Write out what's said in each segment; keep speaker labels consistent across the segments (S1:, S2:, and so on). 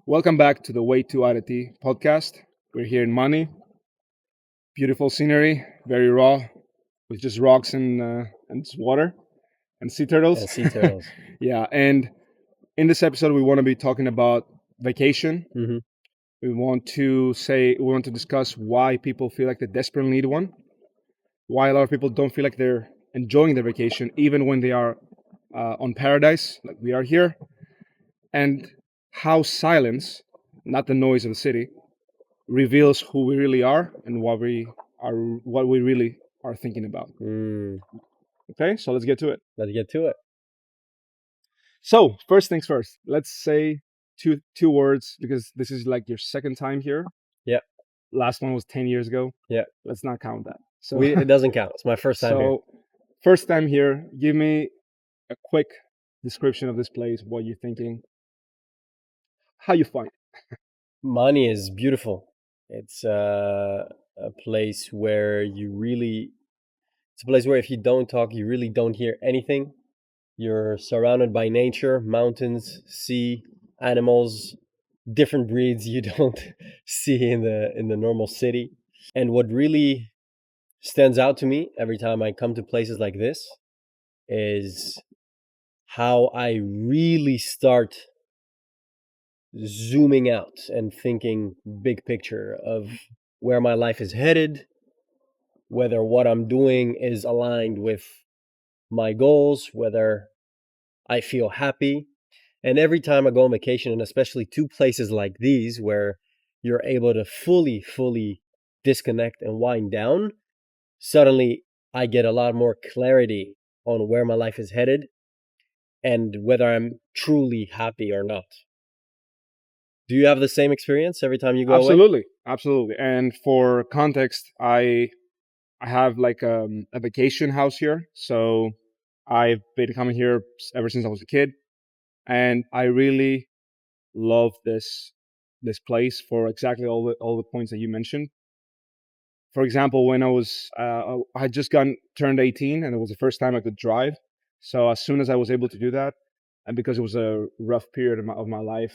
S1: Welcome back to the To Arete Podcast. We're here in Mani. Beautiful scenery, very raw, with just rocks and just water and sea turtles.
S2: And sea turtles.
S1: Yeah, and in this episode, we want to be talking about vacation.
S2: Mhm.
S1: We want to discuss why people feel like they desperately need one, why a lot of people don't feel like they're enjoying their vacation, even when they are on paradise, like we are here, and how silence, not the noise of the city, reveals who we really are and what we really are thinking about. Okay, so let's get to it.
S2: Let's get to it.
S1: So first things first, let's say two words because this is like your second time here.
S2: Yeah.
S1: Last one was 10 years ago.
S2: Yeah.
S1: Let's not count that. So
S2: It doesn't count. It's my first time here.
S1: so first time here. Give me a quick description of this place. What you're thinking. How you find it.
S2: Mani is beautiful. It's a place where it's a place where if you don't talk, you really don't hear anything. You're surrounded by nature, mountains, sea, animals, different breeds you don't see in the normal city. And what really stands out to me every time I come to places like this is how I really start zooming out and thinking big picture of where my life is headed, whether what I'm doing is aligned with my goals, whether I feel happy. And every time I go on vacation, and especially to places like these where you're able to fully disconnect and wind down, suddenly I get a lot more clarity on where my life is headed and whether I'm truly happy or not. Do you have the same experience every time you go away?
S1: Absolutely. And for context, I have like a vacation house here, so I've been coming here ever since I was a kid, and I really love this place for exactly all the points that you mentioned. For example, when I had just turned 18, and it was the first time I could drive. So as soon as I was able to do that, and because it was a rough period of my life,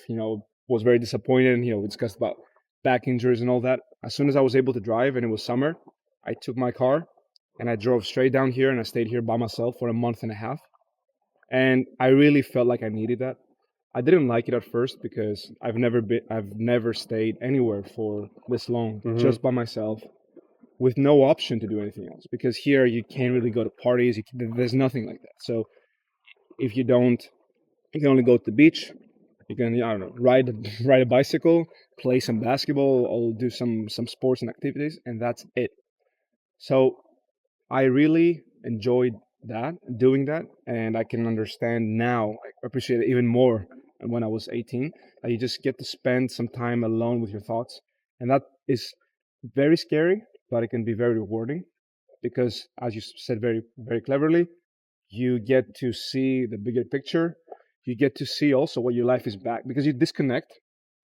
S1: was very disappointed. We discussed about back injuries and all that. As soon as I was able to drive, and it was summer, I took my car and I drove straight down here, and I stayed here by myself for a month and a half. And I really felt like I needed that. I didn't like it at first because I've never stayed anywhere for this long just by myself with no option to do anything else, because here you can't really go to parties. There's nothing like that. So if you don't, you can only go to the beach. You can, I don't know, ride a bicycle, play some basketball, or do some sports and activities, and that's it. So I really enjoyed doing that, and I can understand now. I appreciate it even more than when I was 18. You just get to spend some time alone with your thoughts, and that is very scary, but it can be very rewarding because, as you said very cleverly, you get to see the bigger picture. You get to see also what your life is back, because you disconnect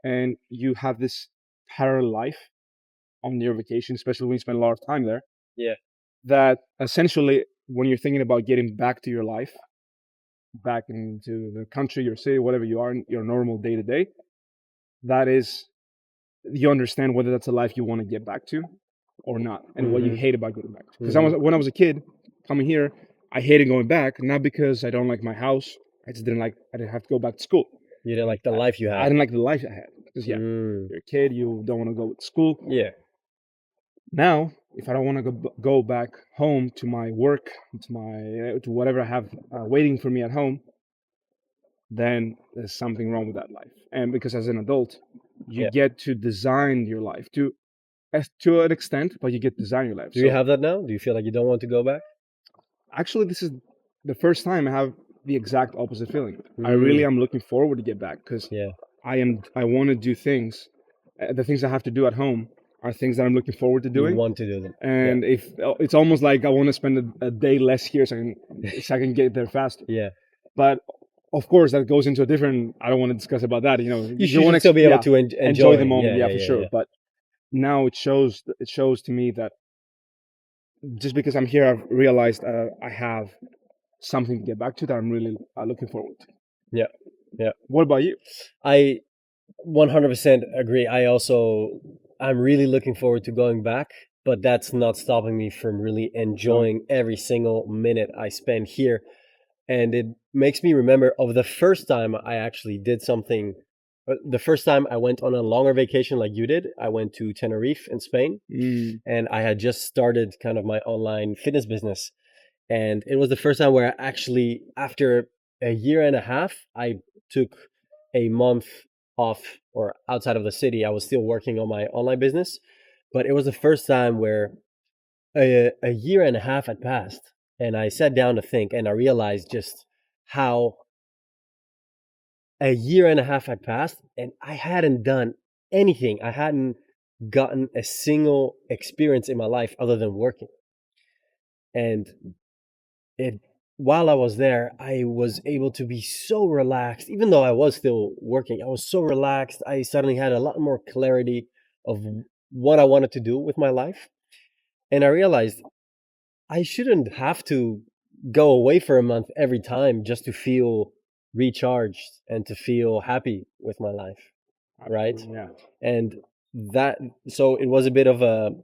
S1: and you have this parallel life on your vacation, especially when you spend a lot of time there.
S2: Yeah.
S1: That essentially, when you're thinking about getting back to your life, back into the country, your city, whatever you are, in your normal day to day, that is, you understand whether that's a life you want to get back to or not, and what you hate about going back. Because when I was a kid coming here, I hated going back, not because I don't like my house. I didn't have to go back to school.
S2: You didn't like the life you
S1: I
S2: had.
S1: didn't like the life I had because you're a kid, you don't want to go to school.
S2: Yeah.
S1: Now, if I don't want to go back home to my work, to whatever I have waiting for me at home, then there's something wrong with that life. And because as an adult, you get to design your life to an extent, but you get to design your life.
S2: Do you have that now? Do you feel like you don't want to go back?
S1: Actually, this is the first time I have the exact opposite feeling. I really am looking forward to get back because I want to do things. The things I have to do at home are things that I'm looking forward to doing.
S2: You want to do them.
S1: And if it's almost like I want to spend a day less here so I can get there faster.
S2: Yeah.
S1: But of course, that goes into a different. I don't want to discuss about that.
S2: You want to still be able to
S1: enjoy the moment. Yeah, for sure. Yeah. But now it shows to me that just because I'm here, I've realized I have something to get back to that I'm really looking forward to.
S2: Yeah.
S1: What about you?
S2: 100% agree. I'm really looking forward to going back, but that's not stopping me from really enjoying every single minute I spend here. And it makes me remember of the first time I actually did something. The first time I went on a longer vacation like you did, I went to Tenerife in Spain, and I had just started kind of my online fitness business. And it was the first time where I actually, after a year and a half, I took a month off or outside of the city. I was still working on my online business, but it was the first time where a year and a half had passed, and I sat down to think, and I realized just how a year and a half had passed, and I hadn't done anything. I hadn't gotten a single experience in my life other than working. And it while I was there, I was able to be so relaxed. Even though I was still working, I was so relaxed. I suddenly had a lot more clarity of what I wanted to do with my life. And I realized I shouldn't have to go away for a month every time just to feel recharged and to feel happy with my life, right?
S1: Yeah.
S2: And that so it was a bit more of a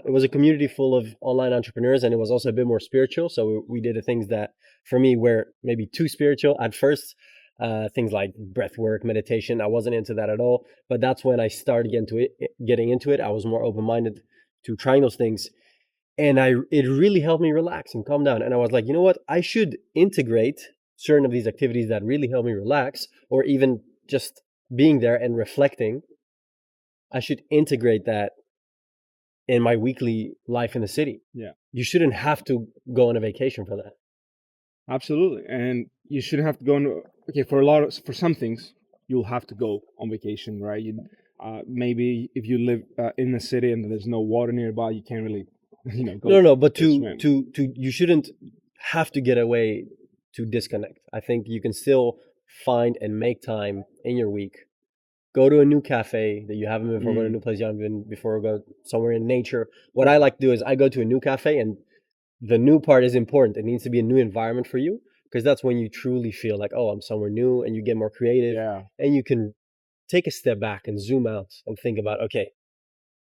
S2: it was a community full of online entrepreneurs, and it was also a bit more spiritual. So we did the things that for me were maybe too spiritual at first, things like breath work, meditation. I wasn't into that at all, but that's when I started getting into it. I was more open-minded to trying those things, and it really helped me relax and calm down. And I was like, you know what, I should integrate certain of these activities that really help me relax, or even just being there and reflecting. I should integrate that in my weekly life in the city.
S1: Yeah.
S2: You shouldn't have to go on a vacation for that.
S1: Absolutely. And you shouldn't have to go on. Okay, for some things, you'll have to go on vacation, right? Maybe if you live in the city and there's no water nearby, you can't really, go.
S2: No, but
S1: swim.
S2: you shouldn't have to get away to disconnect. I think you can still find and make time in your week. Go to a new cafe that you haven't been before, go to a new place you haven't been before, go somewhere in nature. What I like to do is I go to a new cafe, and the new part is important. It needs to be a new environment for you, because that's when you truly feel like, oh, I'm somewhere new, and you get more creative,
S1: Yeah.
S2: and you can take a step back and zoom out and think about, okay,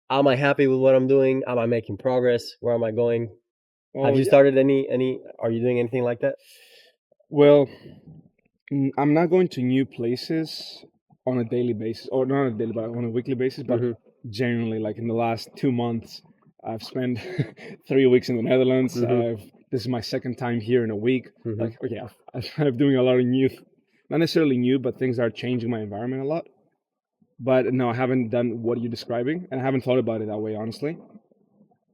S2: am I happy with what I'm doing? Am I making progress? Where am I going? Have you started are you doing anything like that?
S1: Well, I'm not going to new places on a daily basis, or not on a daily, but on a weekly basis. But generally, like in the last 2 months, I've spent 3 weeks in the Netherlands. This is my second time here in a week. Like, okay, I'm doing a lot of new, not necessarily new, but things are changing my environment a lot. But no, I haven't done what you're describing, and I haven't thought about it that way, honestly.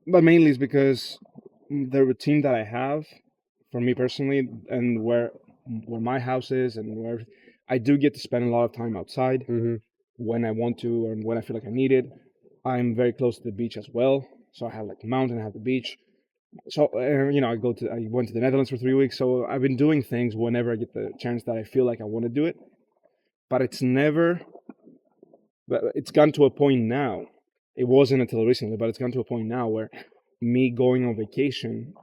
S1: But mainly it's because the routine that I have, for me personally, and where my house is, and where I do get to spend a lot of time outside when I want to and when I feel like I need it. I'm very close to the beach as well, so I have like the mountain, I have the beach. So I went to the Netherlands for 3 weeks, so I've been doing things whenever I get the chance that I feel like I want to do it. But it's gone to a point now. It wasn't until recently, but it's gone to a point now where me going on vacation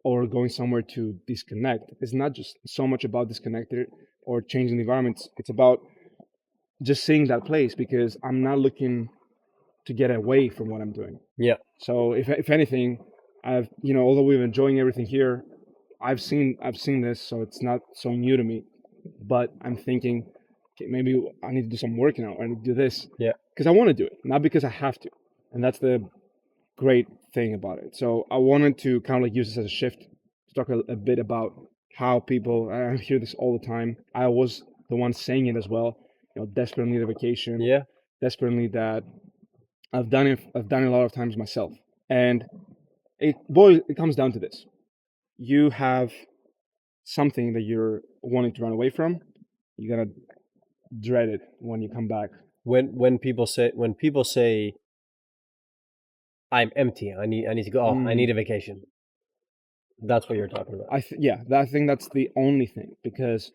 S1: or going somewhere to disconnect is not just so much about disconnected or changing the environment. It's about just seeing that place, because I'm not looking to get away from what I'm doing.
S2: Yeah.
S1: So if anything, I've although we're enjoying everything here, I've seen this, so it's not so new to me. But I'm thinking, okay, maybe I need to do some work now. I need to do this.
S2: Yeah.
S1: Because I want to do it, not because I have to. And that's the great thing about it. So I wanted to kind of like use this as a shift to talk a bit about how people. I hear this all the time. I was the one saying it as well. Desperately need a vacation.
S2: Yeah.
S1: Desperately that I've done it. I've done it a lot of times myself, and it comes down to this: you have something that you're wanting to run away from. You're gonna dread it when you come back.
S2: When people say I'm empty, I need to go. Oh, I need a vacation. That's what you're talking about.
S1: I think that's the only thing, because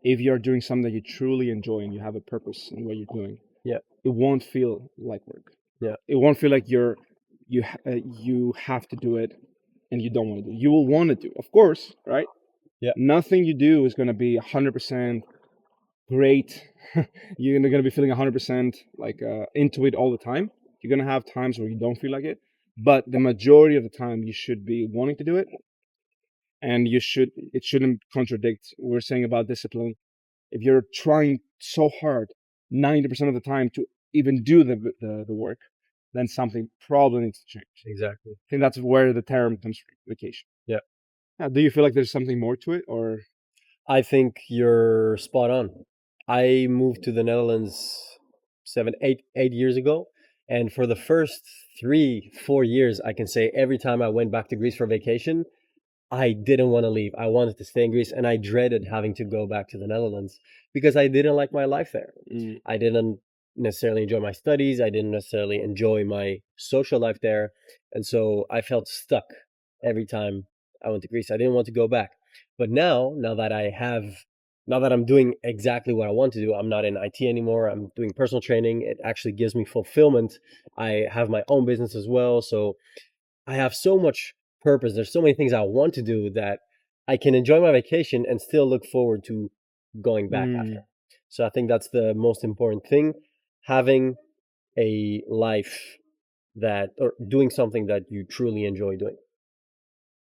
S1: if you're doing something that you truly enjoy and you have a purpose in what you're doing, it won't feel like work. It won't feel like you have to do it and you don't want to do it. You will want to do, of course, right? Nothing you do is going to be 100% great. You're going to be feeling 100% like into it all the time. You're going to have times where you don't feel like it, but the majority of the time you should be wanting to do it, and it shouldn't contradict what we're saying about discipline. If you're trying so hard 90% of the time to even do the work, then something probably needs to change.
S2: Exactly.
S1: I think that's where the term comes from, vacation.
S2: Yeah.
S1: Do you feel like there's something more to it, or?
S2: I think you're spot on. I moved to the Netherlands 8 years ago. And for the first 3-4 years, I can say every time I went back to Greece for vacation, I didn't want to leave. I wanted to stay in Greece, and I dreaded having to go back to the Netherlands because I didn't like my life there. I didn't necessarily enjoy my studies. I didn't necessarily enjoy my social life there. And so I felt stuck every time I went to Greece. I didn't want to go back. But now that I'm doing exactly what I want to do, I'm not in IT anymore. I'm doing personal training. It actually gives me fulfillment. I have my own business as well. So I have so much purpose. There's so many things I want to do that I can enjoy my vacation and still look forward to going back after. So I think that's the most important thing, having a life or doing something that you truly enjoy doing.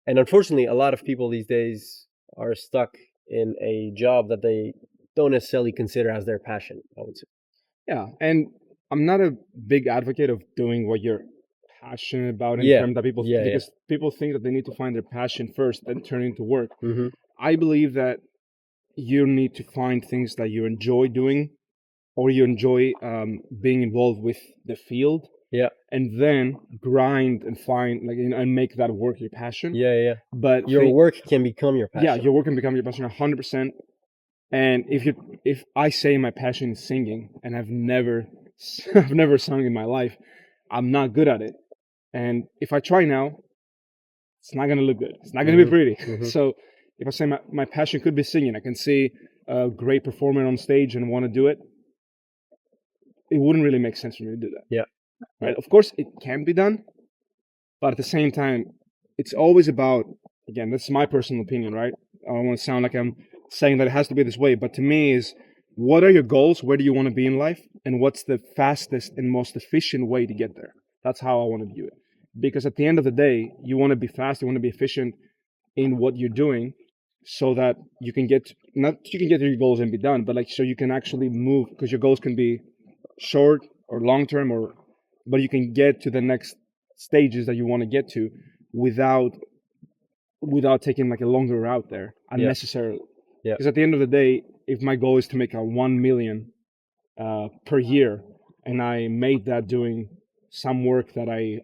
S2: And unfortunately, a lot of people these days are stuck in a job that they don't necessarily consider as their passion, I would say.
S1: Yeah, and I'm not a big advocate of doing what you're passionate about in terms that because people think that they need to find their passion first, then turn it into work. I believe that you need to find things that you enjoy doing, or you enjoy being involved with the field.
S2: Yeah.
S1: And then grind and find and make that work your passion.
S2: Yeah.
S1: But
S2: your work can become your passion.
S1: Yeah, your work can become your passion 100%. And if I say my passion is singing, and I've never sung in my life, I'm not good at it. And if I try now, it's not gonna look good. It's not gonna be pretty. So if I say my passion could be singing, I can see a great performer on stage and want to do it, it wouldn't really make sense for me to do that.
S2: Yeah.
S1: Right. Of course, it can be done, but at the same time, it's always about, again, this is my personal opinion, right? I don't want to sound like I'm saying that it has to be this way, but to me is, what are your goals? Where do you want to be in life? And what's the fastest and most efficient way to get there? That's how I want to view it. Because at the end of the day, you want to be fast, you want to be efficient in what you're doing, so that you can get to your goals and be done, but so you can actually move, because your goals can be short or long term, but you can get to the next stages that you want to get to without taking a longer route there unnecessarily.
S2: Yeah.
S1: Because at the end of the day, if my goal is to make 1 million per year, and I made that doing some work that I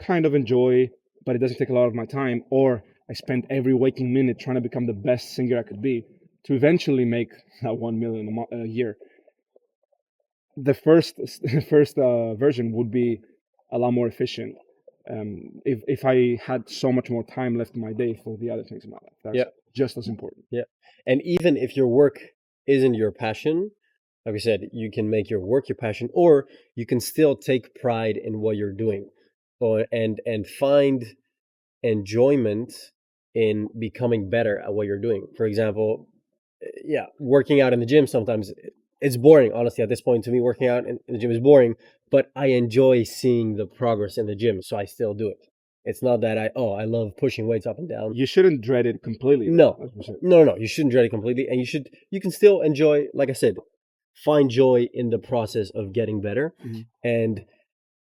S1: kind of enjoy, but it doesn't take a lot of my time, or I spent every waking minute trying to become the best singer I could be to eventually make that 1 million a year, the first version would be a lot more efficient. If I had so much more time left in my day for the other things in my life, that's just as important.
S2: Yeah, and even if your work isn't your passion, like we said, you can make your work your passion, or you can still take pride in what you're doing, and find enjoyment in becoming better at what you're doing. For example, working out in the gym sometimes. It's boring, honestly, at this point. To me, working out in the gym is boring, but I enjoy seeing the progress in the gym, so I still do it. It's not that I love pushing weights up and down.
S1: You shouldn't dread it completely.
S2: No. You shouldn't dread it completely, and you can still enjoy, like I said, find joy in the process of getting better. And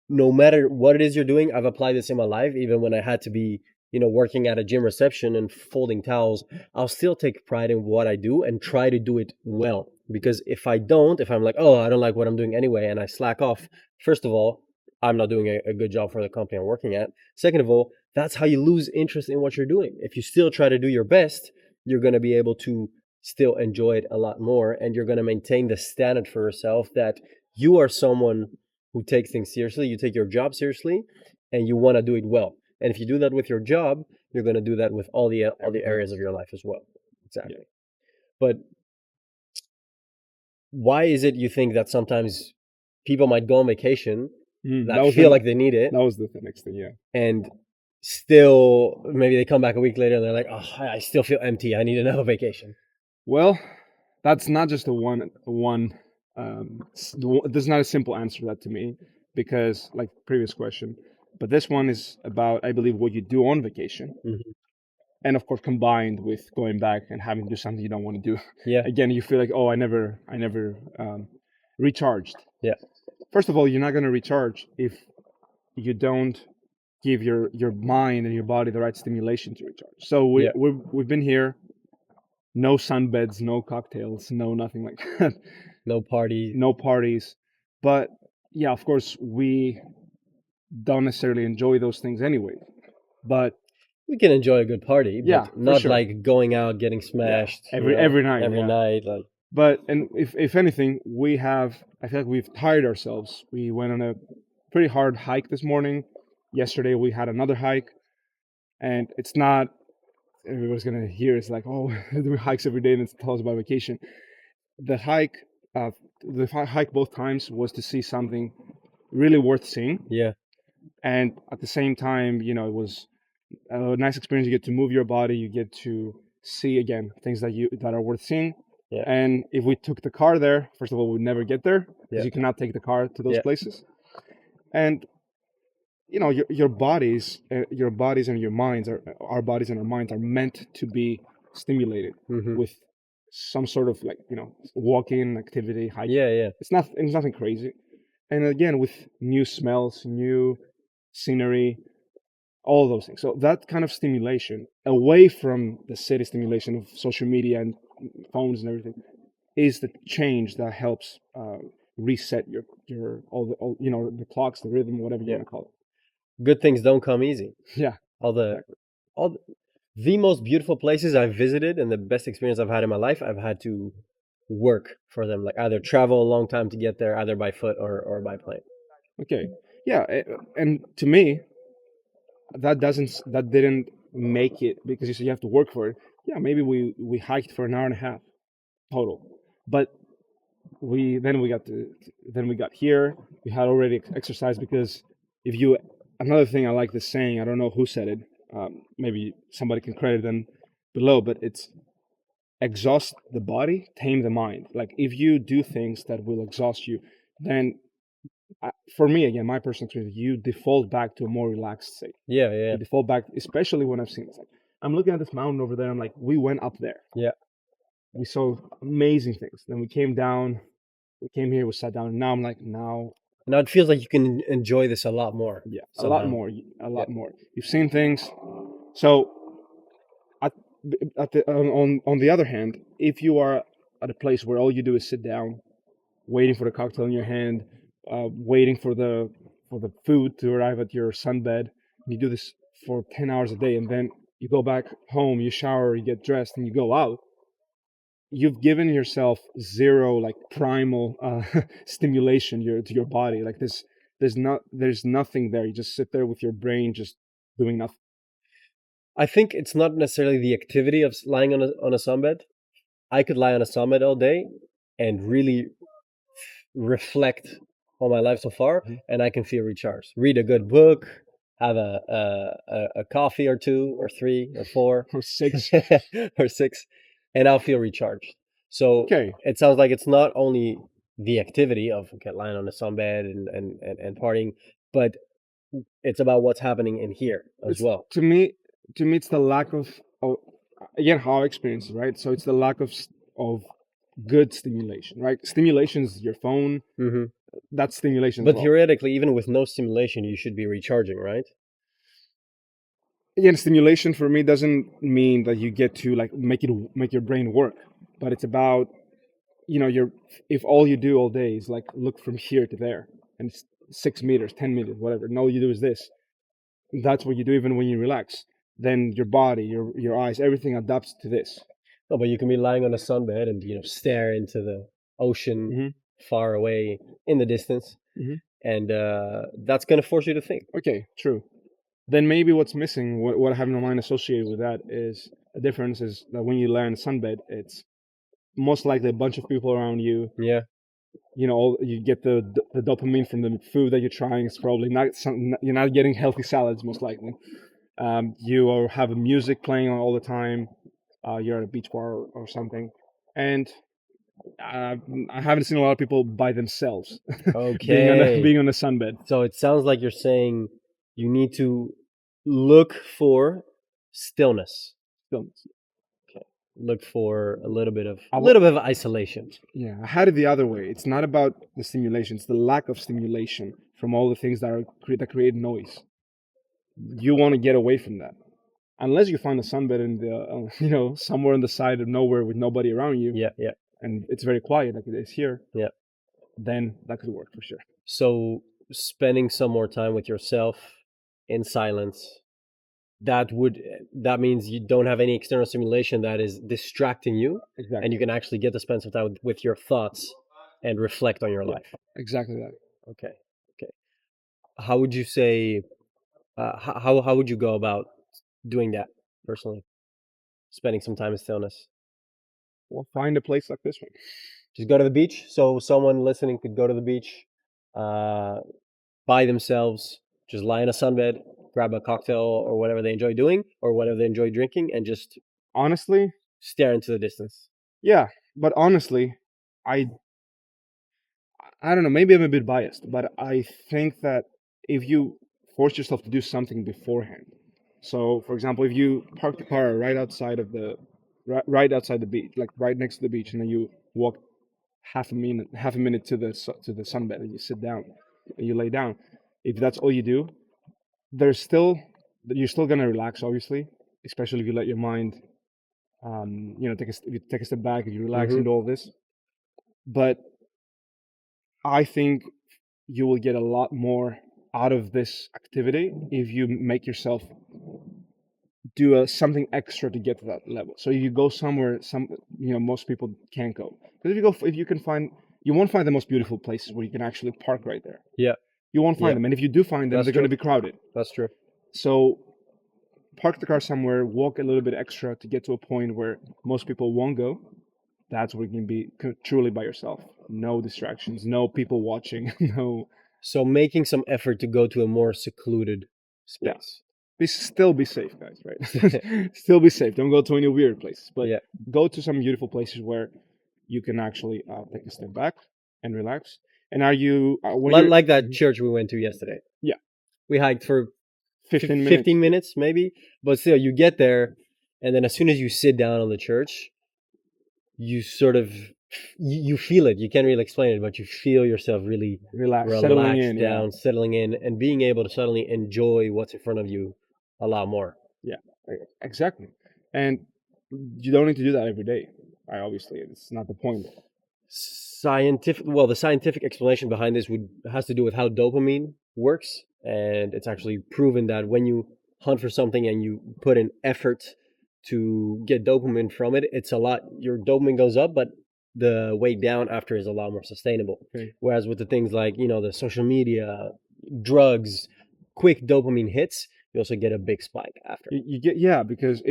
S2: no matter what it is you're doing, I've applied this in my life, even when I had to be working at a gym reception and folding towels, I'll still take pride in what I do and try to do it well. Because if I'm like, I don't like what I'm doing anyway, and I slack off, first of all, I'm not doing a good job for the company I'm working at. Second of all, that's how you lose interest in what you're doing. If you still try to do your best, you're going to be able to still enjoy it a lot more, and you're going to maintain the standard for yourself that you are someone who takes things seriously, you take your job seriously, and you want to do it well. And if you do that with your job, you're going to do that with all the areas of your life as well. Exactly. Yeah. But why is it you think that sometimes people might go on vacation that feel like they need it?
S1: That was the next thing, yeah.
S2: And still, maybe they come back a week later and they're like, I still feel empty. I need another vacation.
S1: Well, that's not just one. There's not a simple answer to that to me because, like previous question, but this one is about, I believe, what you do on vacation,
S2: Mm-hmm.
S1: and of course combined with going back and having to do something you don't want to do.
S2: Yeah.
S1: Again, you feel like, oh, I never recharged.
S2: Yeah.
S1: First of all, you're not going to recharge if you don't give your mind and your body the right stimulation to recharge. So
S2: Yeah.
S1: we've been here, no sunbeds, no cocktails, no nothing like that,
S2: No party.
S1: no parties. But yeah, of course, we don't necessarily enjoy those things anyway. But
S2: We can enjoy a good party,
S1: yeah,
S2: but
S1: for
S2: not
S1: sure.
S2: like going out getting smashed
S1: every night.
S2: every
S1: Yeah.
S2: night. Like,
S1: But and if anything, I feel like we've tired ourselves. We went on a pretty hard hike this morning. Yesterday we had another hike, and it's not everybody's gonna hear it's like, oh, we hikes every day and it's tell us about vacation. The hike, uh, hike both times was to see something really worth seeing,
S2: yeah,
S1: and at the same time, it was a nice experience. You get to move your body, you get to see again things that are worth seeing.
S2: Yeah.
S1: And if we took the car there, first of all, we'd never get there because
S2: Yeah.
S1: you cannot take the car to those
S2: Yeah.
S1: places. And your bodies and your minds our bodies and our minds are meant to be stimulated
S2: Mhm.
S1: with some sort of like walking activity, hiking.
S2: Yeah.
S1: It's nothing crazy. And again, with new smells, new scenery, all those things. So that kind of stimulation, away from the city stimulation of social media and phones and everything, is the change that helps reset your the clocks, the rhythm, whatever you
S2: Yeah.
S1: want to call it.
S2: Good things don't come easy.
S1: Yeah,
S2: All the
S1: exactly.
S2: all the most beautiful places I've visited and the best experience I've had in my life, I've had to work for them, like either travel a long time to get there, either by foot or by plane.
S1: Okay. Yeah, and to me, that didn't make it because you said you have to work for it. Yeah, maybe we hiked for an hour and a half total, but we got here. We had already exercised because if you another thing I like this saying. I don't know who said it. Maybe somebody can credit them below, but it's exhaust the body, tame the mind. Like if you do things that will exhaust you, then for me, again, my personal experience, you default back to a more relaxed state.
S2: Yeah.
S1: You default back, especially when I've seen this. Like, I'm looking at this mountain over there. I'm like, we went up there.
S2: Yeah.
S1: We saw amazing things. Then we came down. We came here. We sat down. And now I'm like, now,
S2: Now it feels like you can enjoy this a lot more.
S1: yeah, a lot
S2: somehow.
S1: more, a lot more. You've seen things. So, at, on the other hand, if you are at a place where all you do is sit down, waiting for the cocktail in your hand, waiting for the food to arrive at your sunbed. You do this for 10 hours a day, and then you go back home, you shower, you get dressed, and you go out. You've given yourself zero like primal stimulation to your body. Like there's nothing there. You just sit there with your brain just doing nothing.
S2: I think it's not necessarily the activity of lying on a sunbed. I could lie on a sunbed all day and really reflect on my life so far,
S1: Mhm.
S2: and I can feel recharged. Read a good book, have a coffee or two or three or four
S1: Or 6.
S2: or six, and I'll feel recharged. So
S1: Okay.
S2: it sounds like it's not only the activity of lying on a sunbed and partying, but it's about what's happening in here as well.
S1: To me, it's the lack of again how I experience it, right? So it's the lack of good stimulation, right? Stimulation is your phone.
S2: Mm-hmm.
S1: That's stimulation as
S2: But
S1: well.
S2: theoretically, even with no stimulation, you should be recharging, right?
S1: Again, stimulation for me doesn't mean that you get to like make your brain work, but it's about your if all you do all day is like look from here to there and it's 6 meters, 10 meters, whatever, and all you do is this. That's what you do even when you relax. Then your body, your eyes, everything adapts to this.
S2: No, but you can be lying on a sunbed and stare into the ocean
S1: Mhm.
S2: far away in the distance,
S1: Mhm.
S2: and that's going to force you to think.
S1: Okay, true. Then maybe what's missing, what I have in my mind associated with that is the difference is that when you lie on a sunbed, it's most likely a bunch of people around you.
S2: Yeah,
S1: You get the dopamine from the food that you're trying. It's probably not you're not getting healthy salads most likely. You have music playing all the time. You're at a beach bar or something, and I haven't seen a lot of people by themselves
S2: Okay.
S1: being on a sunbed.
S2: So it sounds like you're saying you need to look for stillness.
S1: So,
S2: Look for a little bit of
S1: I w-
S2: isolation.
S1: yeah, I had it the other way. It's not about the stimulation; it's the lack of stimulation from all the things that create noise. You want to get away from that, unless you find a sunbed in the somewhere on the side of nowhere with nobody around you,
S2: Yeah, yeah,
S1: and it's very quiet like it is here.
S2: yeah.
S1: Then that could work for sure.
S2: So spending some more time with yourself in silence, that means you don't have any external stimulation that is distracting you,
S1: Exactly.
S2: and you can actually get to spend some time with your thoughts and reflect on your life.
S1: Exactly that.
S2: Okay, okay. How would you say? How would you go about doing that personally? Spending some time in stillness.
S1: Well, find a place like this one.
S2: Just go to the beach. So someone listening could go to the beach, uh, by themselves, just lie in a sunbed, grab a cocktail or whatever they enjoy doing or whatever they enjoy drinking, and just
S1: Honestly,
S2: stare into the distance.
S1: yeah. But honestly, I I don't know. Maybe I'm a bit biased, but I think that if you force yourself to do something beforehand, so for example, if you park the car right outside the beach, like right next to the beach, and then you walk half a minute to to the sunbed, and you sit down, and you lay down. If that's all you do, there's still you're still gonna relax, obviously, especially if you let your mind, if you take a step back, if you relax
S2: Mm-hmm.
S1: into all this. But I think you will get a lot more out of this activity if you make yourself do something extra to get to that level. So if you go somewhere, most people can't go. Because if you can find, you won't find the most beautiful places where you can actually park right there.
S2: Yeah,
S1: You won't find
S2: yeah,
S1: them, and if you do find them,
S2: that's
S1: they're going to
S2: true.
S1: be crowded.
S2: That's true.
S1: So park the car somewhere, walk a little bit extra to get to a point where most people won't go. That's where you can be truly by yourself. No distractions, no people watching, no.
S2: So making some effort to go to a more secluded
S1: Yeah.
S2: space.
S1: Still be safe, guys. Right? Still be safe. Don't go to any weird places, but
S2: Yeah.
S1: go to some beautiful places where you can actually take a step back and relax. And are you when you're
S2: Like that church we went to yesterday.
S1: Yeah.
S2: We hiked for
S1: 15 minutes?
S2: 15 minutes maybe, but still you get there, and then as soon as you sit down on the church, you sort of you feel it. You can't really explain it, but you feel yourself really
S1: Relax, settling
S2: relaxed
S1: in.
S2: down, settling in, and being able to suddenly enjoy what's in front of you a lot more.
S1: Yeah, exactly. And you don't need to do that every day. Obviously, it's not the point.
S2: The scientific explanation behind this has to do with how dopamine works, and it's actually proven that when you hunt for something and you put in effort to get dopamine from it, your dopamine goes up, but the way down after is a lot more sustainable.
S1: Okay.
S2: Whereas with the things like the social media, drugs, quick dopamine hits, you also get a big spike after,
S1: You get because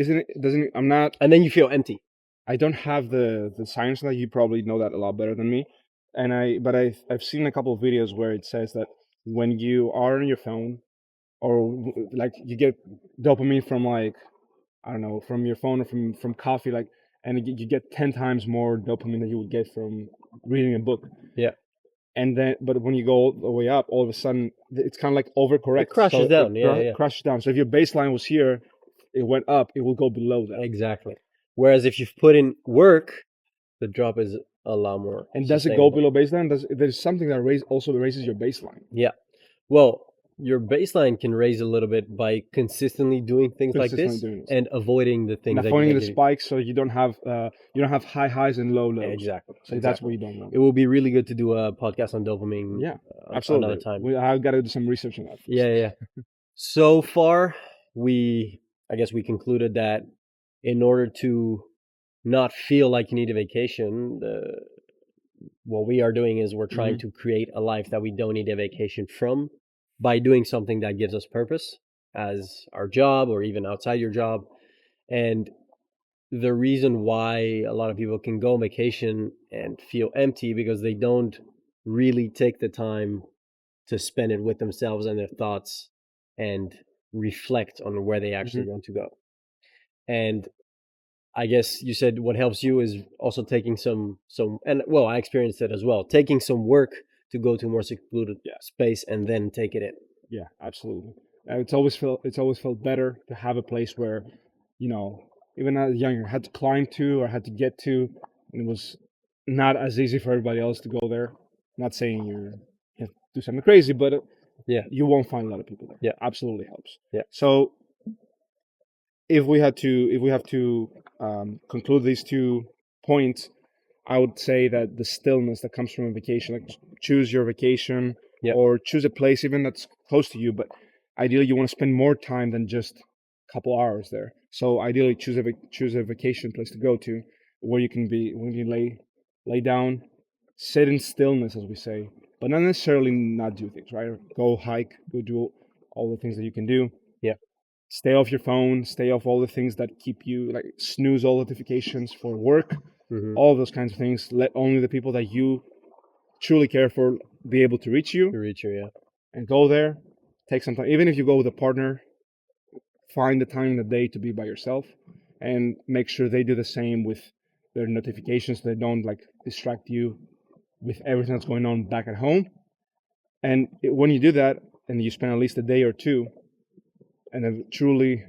S1: I'm not.
S2: and then you feel empty.
S1: I don't have the science that. You probably know that a lot better than me. But I've seen a couple of videos where it says that when you are on your phone, or like you get dopamine from, like, I don't know, from your phone or from coffee, like, and you get 10 times more dopamine than you would get from reading a book.
S2: Yeah.
S1: And then, but when you go all the way up, all of a sudden it's kind of like overcorrects.
S2: It crashes down. Yeah.
S1: Crashes down. So if your baseline was here, it went up, it will go below that.
S2: Exactly. Whereas if you've put in work, the drop is a lot more.
S1: And does it go below baseline? There's something that also raises your baseline.
S2: Yeah. Well, your baseline can raise a little bit by consistently doing things like this and avoiding the things.
S1: And avoiding the spikes, so you don't have high highs and low lows.
S2: Exactly.
S1: So that's what you don't want.
S2: It will be really good to do a podcast on dopamine.
S1: Yeah, absolutely.
S2: Another time.
S1: I've got to do some research on that.
S2: Yeah. So far, I guess we concluded that in order to not feel like you need a vacation, what we are doing is we're trying to create a life that we don't need a vacation from by doing something that gives us purpose as our job or even outside your job. And the reason why a lot of people can go on vacation and feel empty because they don't really take the time to spend it with themselves and their thoughts and reflect on where they actually want to go. And I guess you said what helps you is also taking some, and well, I experienced it as well. Taking some work to go to a more secluded space and then take it in.
S1: Yeah, absolutely. It's always felt better to have a place where, even as younger, had to climb to or had to get to, and it was not as easy for everybody else to go there. Not saying you have to do something crazy, but
S2: Yeah.
S1: you won't find a lot of people there.
S2: Yeah.
S1: Absolutely helps.
S2: Yeah.
S1: So if we have to conclude these 2 points, I would say that the stillness that comes from a vacation, like choose your vacation
S2: Yep.
S1: or choose a place even that's close to you, but ideally you want to spend more time than just a couple hours there. So ideally choose a vacation place to go to where you can lay down, sit in stillness, as we say, but not necessarily not do things, right? Go hike, go do all the things that you can do.
S2: Yeah.
S1: Stay off your phone, stay off all the things that keep you, like snooze all notifications for work,
S2: Mm-hmm.
S1: all those kinds of things. Let only the people that you truly care for be able to reach you.
S2: Yeah.
S1: And go there. Take some time. Even if you go with a partner, find the time in the day to be by yourself, and make sure they do the same with their notifications so they don't like distract you with everything that's going on back at home. And when you do that and you spend at least a day or two in a truly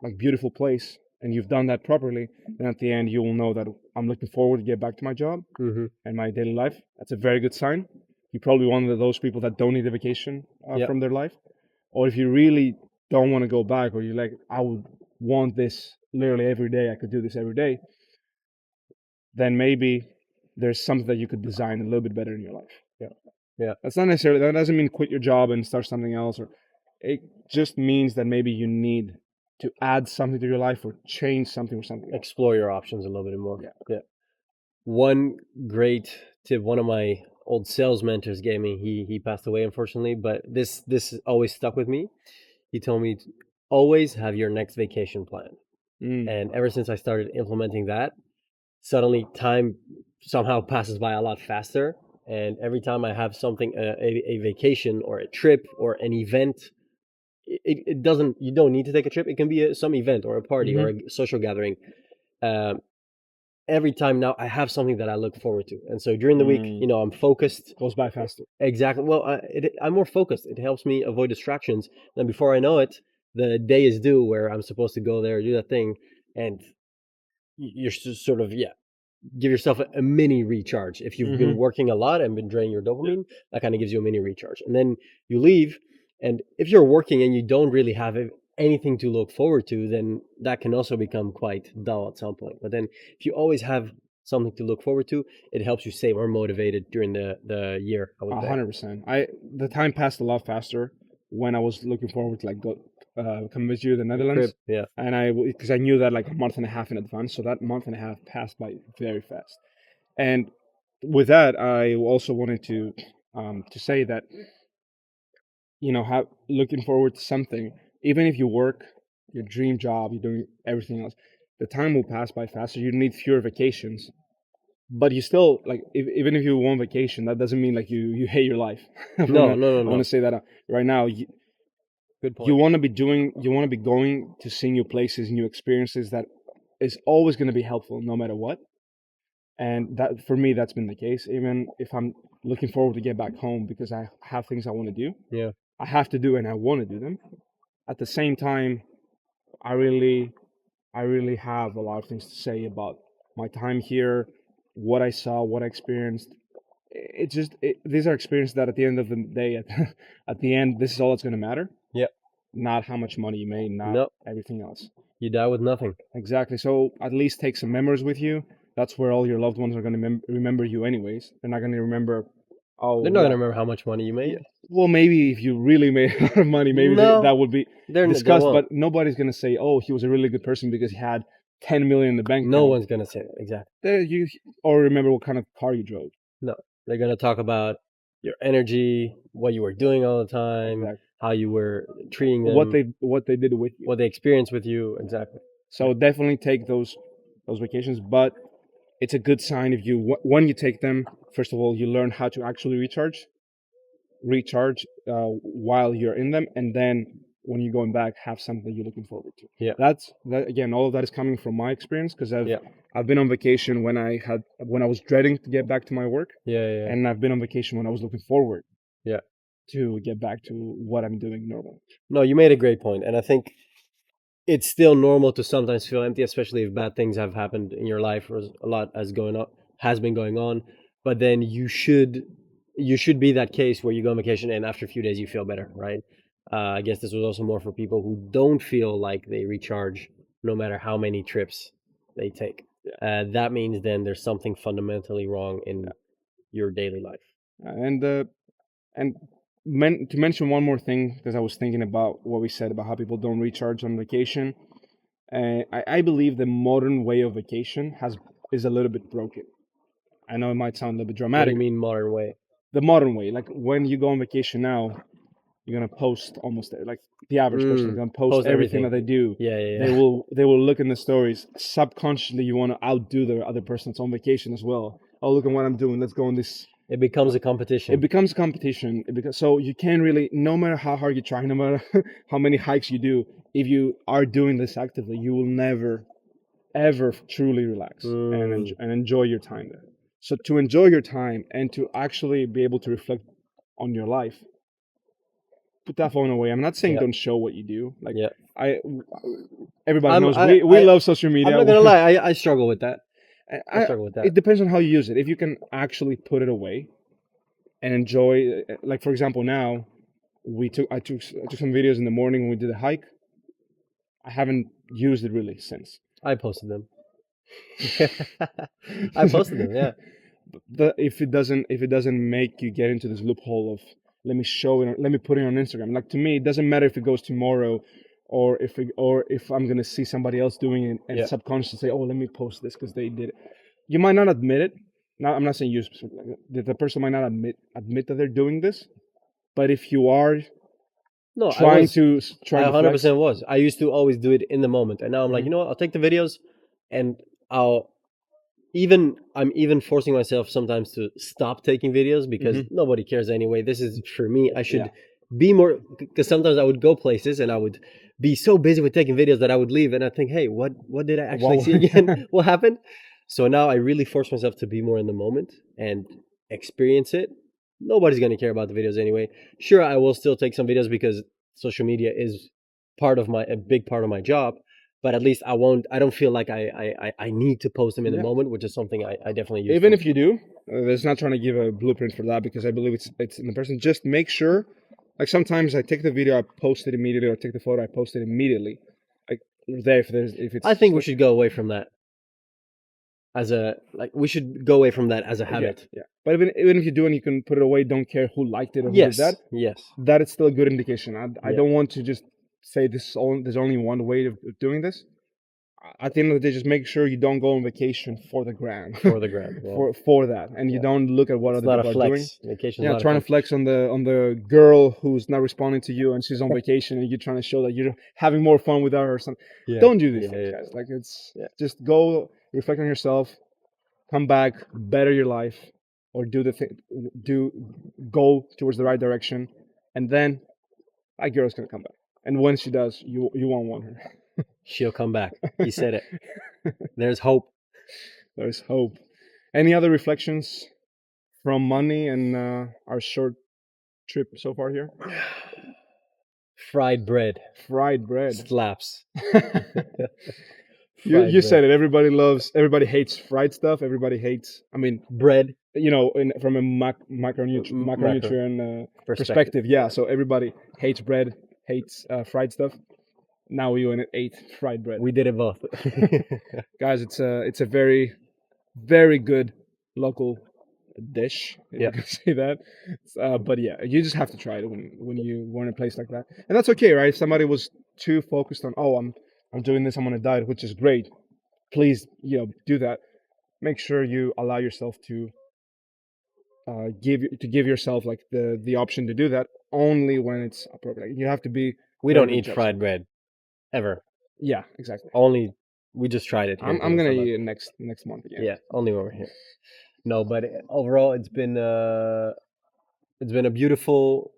S1: like beautiful place and you've done that properly, then at the end you will know that I'm looking forward to get back to my job
S2: Mm-hmm.
S1: and my daily life. That's a very good sign. You're probably one of those people that don't need a vacation
S2: Yep.
S1: from their life. Or if you really don't want to go back, or you're like, I would want this literally every day, I could do this every day, then maybe there's something that you could design a little bit better in your life.
S2: Yeah.
S1: That's not necessarily, that doesn't mean quit your job and start something else, or it just means that maybe you need to add something to your life or change something or something else.
S2: Explore your options a little bit more.
S1: Yeah.
S2: One great tip one of my old sales mentors gave me. He passed away, unfortunately, but this always stuck with me. He told me to always have your next vacation planned. And ever since I started implementing that, suddenly time somehow passes by a lot faster. And every time I have something, a vacation or a trip or an event, it doesn't, you don't need to take a trip. It can be some event or a party or a social gathering. Every time now I have something that I look forward to. And so during the week, I'm focused.
S1: Goes by faster.
S2: Exactly. Well, I'm more focused. It helps me avoid distractions. Then before I know it, the day is due where I'm supposed to go there, do that thing. And you're just sort of, give yourself a mini recharge. If you've been working a lot and been draining your dopamine, that kind of gives you a mini recharge. And then you leave. And if you're working and you don't really have anything to look forward to, then that can also become quite dull at some point. But then if you always have something to look forward to, it helps you stay more motivated during the year. I would say.
S1: 100%. The time passed a lot faster when I was looking forward to come visit you in the Netherlands.
S2: Yeah.
S1: And because I knew that like a month and a half in advance, so that month and a half passed by very fast. And with that, I also wanted to say that looking forward to something, even if you work your dream job, you're doing everything else, the time will pass by faster. You need fewer vacations, but you still even if you want vacation, that doesn't mean like you hate your life.
S2: No.
S1: I want to say that right now.
S2: Good point.
S1: You want to be going to see new places, new experiences. That is always going to be helpful, no matter what. And that, for me, that's been the case. Even if I'm looking forward to get back home because I have things I want to do.
S2: Yeah.
S1: I have to do and I want to do them. At the same time, I really have a lot of things to say about my time here, what I saw, what I experienced. These are experiences that at the end of the day, at the end, this is all that's going to matter.
S2: Yeah.
S1: Not how much money you made, not everything else.
S2: You die with nothing.
S1: Exactly. So at least take some memories with you. That's where all your loved ones are going to remember you anyways. They're not going to remember.
S2: They're not going to remember how much money you made.
S1: Yeah. Well, maybe if you really made a lot of money, maybe that would be discussed. But nobody's going to say, "Oh, he was a really good person because he had 10 million in the bank."
S2: No one's going to say that. Exactly.
S1: Or remember what kind of car you drove.
S2: No, they're going to talk about your energy, what you were doing all the time, how you were treating them,
S1: what they did with you,
S2: what they experienced with you. Exactly.
S1: So definitely take those vacations, but it's a good sign if when you take them. First of all, you learn how to actually recharge while you're in them, and then when you're going back, have something you're looking forward to.
S2: Yeah.
S1: That again, all of that is coming from my experience because I've been on vacation when I was dreading to get back to my work.
S2: Yeah.
S1: And I've been on vacation when I was looking forward.
S2: Yeah.
S1: To get back to what I'm doing normally.
S2: No, you made a great point, and I think it's still normal to sometimes feel empty, especially if bad things have happened in your life or a lot has been going on. But then you should be that case where you go on vacation and after a few days you feel better, right? I guess this was also more for people who don't feel like they recharge no matter how many trips they take. That means then there's something fundamentally wrong in your daily life.
S1: To mention one more thing, because I was thinking about what we said about how people don't recharge on vacation. I believe the modern way of vacation is a little bit broken. I know it might sound a little bit dramatic.
S2: What do you mean modern way?
S1: The modern way, like when you go on vacation now, you're gonna post almost like the average person is gonna post everything that they do.
S2: Yeah.
S1: They will look in the stories. Subconsciously, you want to outdo the other person that's on vacation as well. Oh, look at what I'm doing. Let's go on this.
S2: It becomes a competition.
S1: It becomes a competition. So you can't really, no matter how hard you try, no matter how many hikes you do, if you are doing this actively, you will never, ever truly relax and enjoy your time there. So to enjoy your time and to actually be able to reflect on your life, put that phone away. I'm not saying don't show what you do. Like everybody knows we love social media.
S2: I'm not gonna lie, I struggle with that. I struggle with that.
S1: It depends on how you use it. If you can actually put it away and enjoy, like for example, now I took some videos in the morning when we did a hike. I haven't used it really since.
S2: I posted them. I posted them, yeah.
S1: But if it doesn't make you get into this loophole of let me show it, let me put it on Instagram. Like to me, it doesn't matter if it goes tomorrow, or if I'm gonna see somebody else doing it and subconsciously say, oh, let me post this because they did it. You might not admit it. Now, I'm not saying you specifically. The person might not admit that they're doing this, but if you are trying to
S2: 100% was. I used to always do it in the moment, and now I'm like, you know what? I'll take the videos, and I'm even forcing myself sometimes to stop taking videos because nobody cares anyway. This is for me. I should be more, because sometimes I would go places and I would be so busy with taking videos that I would leave and I think, hey, what did I actually see again? What happened? So now I really force myself to be more in the moment and experience it. Nobody's going to care about the videos anyway. Sure, I will still take some videos because social media is a big part of my job. But at least I don't feel like I need to post them in the moment, which is something I definitely use.
S1: Even if you do, there's not trying to give a blueprint for that because I believe it's in the person. Just make sure, like sometimes I take the video, I post it immediately, or take the photo, I post it immediately. Like there, if it's.
S2: I think we should go away from that. We should go away from that as a habit.
S1: Yeah. But even if you do and you can put it away, don't care who liked it or who did that.
S2: Yes.
S1: That is still a good indication. I don't want to just say there's only one way of doing this. At the end of the day, just make sure you don't go on vacation for the gram.
S2: For the gram. Yeah.
S1: for that, and you don't look at what other people are doing.
S2: Vacation.
S1: Trying to flex on the girl who's not responding to you and she's on vacation, and you're trying to show that you're having more fun with her or something. Yeah. Don't do these things, guys. Like just go reflect on yourself, come back, better your life, or go towards the right direction, and then that girl's gonna come back. And when she does, you won't want her.
S2: She'll come back. He said it. There's hope.
S1: There's hope. Any other reflections from money and our short trip so far here?
S2: Fried bread.
S1: Slaps.
S2: You
S1: bread. Said it. Everybody hates fried stuff. Everybody hates,
S2: bread.
S1: From a macronutrient perspective. Yeah, so everybody hates bread, hates fried stuff. Now we went and ate fried bread.
S2: We did it both.
S1: Guys, it's a very, very good local dish, if you can say that. But yeah, you just have to try it when you're in a place like that. And that's okay, right? If somebody was too focused on, I'm doing this, I'm on a diet, which is great. Please, do that. Make sure you allow yourself to give yourself like the option to do that only when it's appropriate. You have to be.
S2: We don't eat fried bread. Ever.
S1: Yeah, exactly.
S2: Only we just tried it.
S1: I'm gonna eat it next month again.
S2: Yeah, only when we're here. No, but overall it's been a beautiful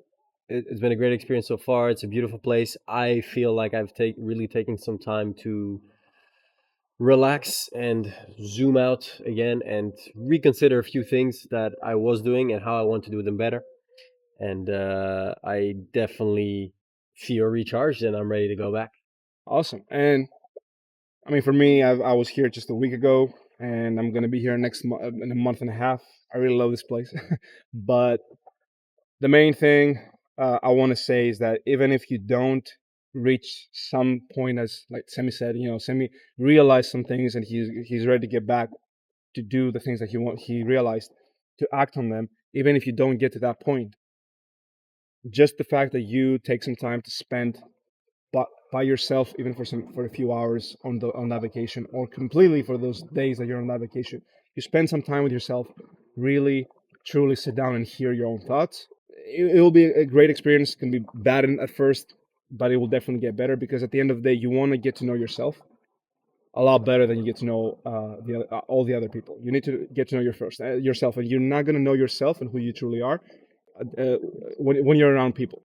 S2: It's been a great experience so far. It's a beautiful place. I feel like I've really taken some time to relax and zoom out again and reconsider a few things that I was doing and how I want to do them better. And I definitely feel recharged and I'm ready to go back.
S1: Awesome. And I mean, for me, I was here just a week ago, and I'm gonna be here in a month and a half. I really love this place, but the main thing I want to say is that even if you don't reach some point, as like Semi said, Semi realized some things, and he's ready to get back to do the things that he realized, to act on them. Even if you don't get to that point, just the fact that you take some time to spend by yourself, even for a few hours on that vacation, or completely for those days that you're on that vacation, you spend some time with yourself, really truly sit down and hear your own thoughts. It will be a great experience. It can be bad at first, but it will definitely get better, because at the end of the day, you want to get to know yourself a lot better than you get to know all the other people. You need to get to know yourself, and you're not going to know yourself and who you truly are uh, when you're around people.